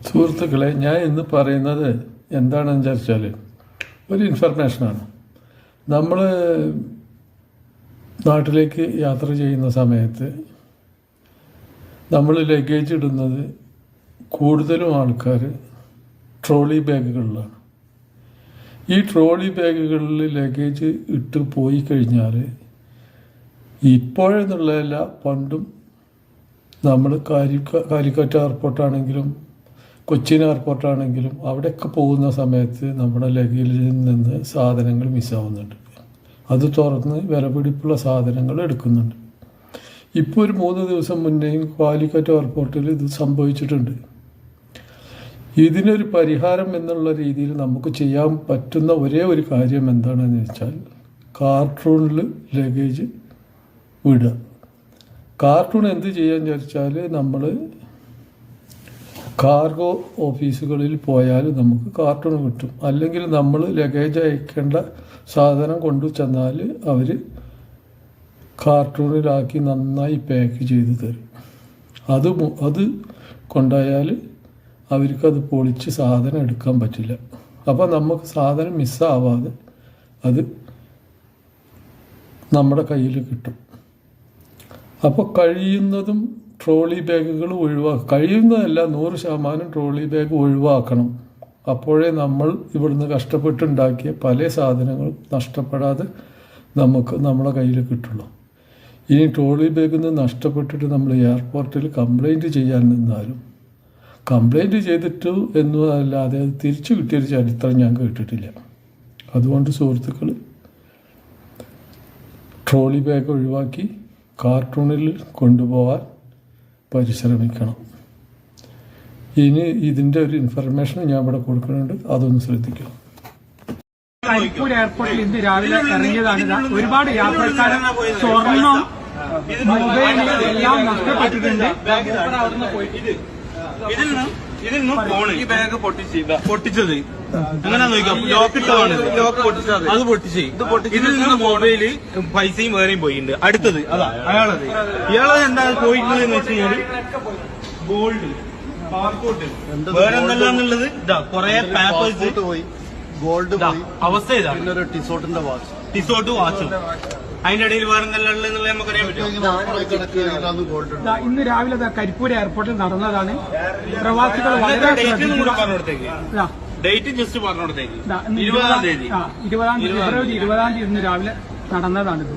സുഹൃത്തുക്കളെ, ഞാൻ ഇന്ന് പറയുന്നത് എന്താണെന്ന് വെച്ചാൽ ഒരു ഇൻഫർമേഷനാണ്. നമ്മൾ നാട്ടിലേക്ക് യാത്ര ചെയ്യുന്ന സമയത്ത് നമ്മൾ ലഗേജ് ഇടുന്നത് കൂടുതലും ആൾക്കാർ ട്രോളി ബാഗുകളിലാണ്. ഈ ട്രോളി ബാഗുകളിൽ ലഗേജ് ഇട്ട് പോയി കഴിഞ്ഞാൽ ഇപ്പോഴെന്നുള്ളതല്ല, പണ്ടും നമ്മൾ കാലിക്കറ്റ് എയർപോർട്ടാണെങ്കിലും കൊച്ചിൻ എയർപോർട്ടാണെങ്കിലും അവിടെയൊക്കെ പോകുന്ന സമയത്ത് നമ്മുടെ ലഗേജിൽ നിന്ന് സാധനങ്ങൾ മിസ്സാവുന്നുണ്ട്. അത് തുറന്ന് വിലപിടിപ്പുള്ള സാധനങ്ങൾ എടുക്കുന്നുണ്ട്. ഇപ്പോൾ ഒരു 3 ദിവസം മുന്നേയും കാലിക്കറ്റ് എയർപോർട്ടിൽ ഇത് സംഭവിച്ചിട്ടുണ്ട്. ഇതിനൊരു പരിഹാരം എന്നുള്ള രീതിയിൽ നമുക്ക് ചെയ്യാൻ പറ്റുന്ന ഒരേ ഒരു കാര്യം എന്താണെന്ന് വെച്ചാൽ കാർട്ടൂണിൽ ലഗേജ് വിടുക. കാർട്ടൂൺ എന്ത് ചെയ്യാന്ന് വെച്ചാൽ നമ്മൾ കാർഗോ ഓഫീസുകളിൽ പോയാൽ നമുക്ക് കാർട്ടൂൺ കിട്ടും. അല്ലെങ്കിൽ നമ്മൾ ലഗേജ് അയക്കേണ്ട സാധനം കൊണ്ടു ചെന്നാൽ അവർ കാർട്ടൂണിലാക്കി നന്നായി പാക്ക് ചെയ്ത് തരും. അത് കൊണ്ടുപോയാൽ അവർക്കത് പൊളിച്ച് സാധനം എടുക്കാൻ പറ്റില്ല. അപ്പോൾ നമുക്ക് സാധനം മിസ്സാവാതെ അത് നമ്മുടെ കയ്യിൽ കിട്ടും. അപ്പോൾ കഴിയുന്നതും ട്രോളി ബാഗുകൾ കഴിയുന്നതല്ല 100% ട്രോളി ബാഗ് ഒഴിവാക്കണം. അപ്പോഴേ നമ്മൾ ഇവിടുന്ന് കഷ്ടപ്പെട്ടുണ്ടാക്കിയ പല സാധനങ്ങളും നഷ്ടപ്പെടാതെ നമുക്ക് നമ്മളെ കയ്യിൽ കിട്ടുള്ളൂ. ഇനി ട്രോളി ബാഗിൽ നിന്ന് നഷ്ടപ്പെട്ടിട്ട് നമ്മൾ എയർപോർട്ടിൽ കംപ്ലൈൻറ്റ് ചെയ്യാൻ നിന്നാലും കംപ്ലൈൻറ്റ് ചെയ്തിട്ട് എന്നല്ലാതെ അത് തിരിച്ചു കിട്ടിയൊരു ചരിത്രം ഞാൻ കേട്ടിട്ടില്ല. അതുകൊണ്ട് സുഹൃത്തുക്കൾ, ട്രോളി ബാഗ് ഒഴിവാക്കി കാർട്ടൂണിൽ കൊണ്ടുപോകാൻ പരിശ്രമിക്കണം. ഇനി ഇതിൻ്റെ ഒരു ഇൻഫർമേഷൻ ഞാൻ ഇവിടെ കൊടുക്കുന്നുണ്ട്, അതൊന്ന് ശ്രദ്ധിക്കുക. കരിപ്പൂർ എയർപോർട്ടിൽ ഇന്ന് രാവിലെ ഇറങ്ങിയതാണ്. ഒരുപാട് യാത്രക്കാരൻ സ്വർണം, മൊബൈൽ എല്ലാം നഷ്ടപ്പെട്ടിട്ടുണ്ട്. ഇതിൽ നിന്നും ഫോണ് ഈ ബാഗ് പൊട്ടിച്ചത് എങ്ങനെയാ നോക്കാം. ലോക്ക് ഇട്ടതാണ്, ലോക്ക് പൊട്ടിച്ചത്, അത് പൊട്ടിച്ച് ഇതിൽ നിന്ന് മൊബൈല് പൈസയും വേറെയും പോയിട്ടുണ്ട്. അടുത്തത് അതാ ഇയാളത് എന്താ പോയിട്ടുള്ളത് എന്ന് വെച്ച് കഴിഞ്ഞാല് ഗോൾഡ്, പാസ്പോർട്ട്, വേറെ എന്തെല്ലാന്നുള്ളത് ഇതാ കുറെ പേപ്പേഴ്സ് പോയി, ഗോൾഡ് അവസ്ഥ ഇതാ. പിന്നെ ഒരു ടിസോട്ട് വാച്ചും അതിന്റെ ഇടയിൽ വേറെ എന്തെല്ലാം നമുക്കറിയാൻ പറ്റും. ഇന്ന് രാവിലെ കരിപ്പൂർ എയർപോർട്ടിൽ നടന്നതാണ്. പ്രവാസികൾ വളരെ ഡേറ്റ് ജസ്റ്റ് പറഞ്ഞോടത്തേക്ക് 20-ാം തീയതി ഫെബ്രുവരി 20-ാം തീയതി ഇന്ന് രാവിലെ നടന്നതാണിത്.